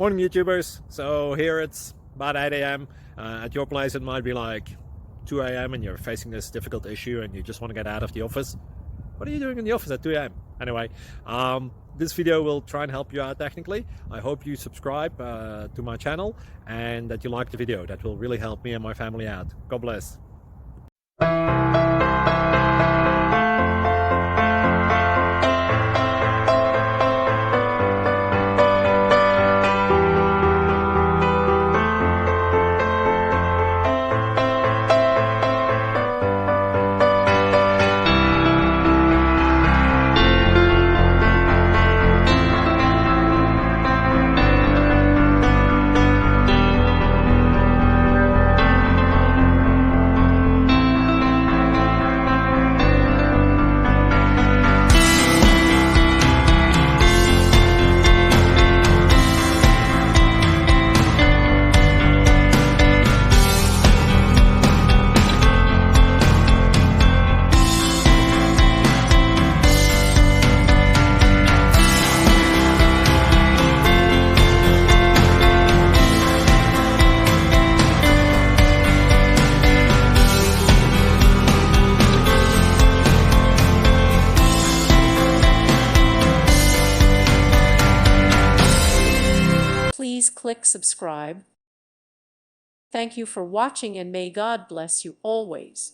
Morning YouTubers. So here it's about 8 a.m. At your place it might be like 2 a.m. and you're facing this difficult issue and you just want to get out of the office. What are you doing in the office at 2 a.m.? Anyway, this video will try and help you out technically. I hope you subscribe to my channel and that you like the video. That will really help me and my family out. God bless. Please click subscribe. Thank you for watching and may God bless you always.